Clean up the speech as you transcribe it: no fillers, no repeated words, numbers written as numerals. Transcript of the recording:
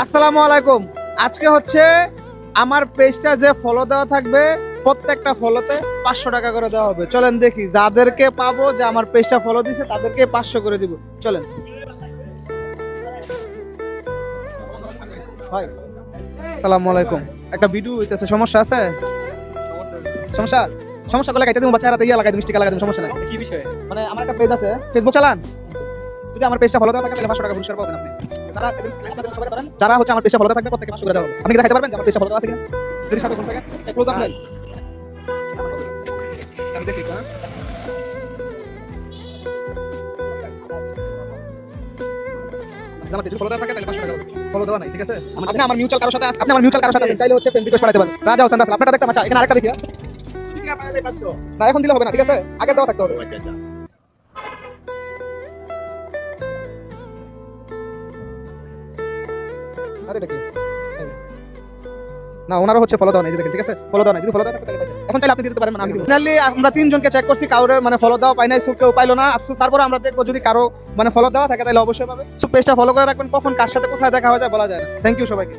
আসসালামু আলাইকুম। আজকে হচ্ছে আমার পেজটা যে ফলো দেওয়া থাকবে প্রত্যেকটা ফলোতে 500 টাকা করে দেওয়া হবে। চলেন দেখি যাদেরকে পাবো যে আমার পেজটা ফলো দিছে তাদেরকে 500 করে দিব। চলেন ভাই। আসসালামু আলাইকুম। একটা ভিডিও হইতেছে, সমস্যা আছে? সমস্যা সমস্যা করলে কাইতে দিব, বাচ্চা রাতে ইয়া লাগাই দিব, স্টিকার লাগাই দিব, সমস্যা নাই। কি বিষয়ে? মানে আমার একটা পেজ আছে, ফেসবুক চালান। যদি আমার পেজটা ফলো দেওয়া থাকে তাহলে 500 টাকা পুরস্কার পাবেন আপনি। যারা আপনাদের সবাই করেন, যারা হচ্ছে আমার পেজটা ফলো দেওয়া থাকবে প্রত্যেককে 500 করে দেওয়া হবে। আপনি কি দেখাতে পারবেন যে আমার পেজটা ফলো দেওয়া আছে কিনা? যদি সাথে কোন থাকে ক্লোজ আপ নেন। আমি দেখি হ্যাঁ। আমার পেজে ফলো দেওয়া থাকে তাহলে 500 টাকা ফলো দেওয়া নাই, ঠিক আছে? আপনি আমার মিউচুয়াল কারোর সাথে আপনি আমার মিউচুয়াল কারোর সাথে আছেন, চাইলে হচ্ছে ফ্রেন্ড রিকোয়েস্ট পাঠাতে পারেন। রাজা হোসেন রাসেল আপনারটা দেখতে মাচা, এখানে আরেকটা দেখি। না এখন দিলে হবে না, ঠিক আছে? আগে দেওয়া থাকতে হবে। আরে এটা কি? না ওনারা হচ্ছে ফলো দেওয়া নাই, যে দেখেন, ঠিক আছে? ফলো দেওয়া নাই, যদি ফলো দেওয়া থাকে তাহলে পাইতেন। এখন চাইলে আপনি দিতে পারেন, মানে আমি দিব। ফাইনালি আমরা তিনজনকে চেক করছি, কাউরে মানে ফলো দেওয়া পাই নাই, কেউ পাইলো না। আফসোস। তারপরে আমরা দেখবো যদি কারো মানে ফলো দেওয়া থাকে তাহলে অবশ্যই পাবে। সো পেজটা ফলো করে রাখবেন, কখন কার সাথে কোথায় দেখা হয়ে যায় বলা যায় না। থ্যাংক ইউ সবাইকে।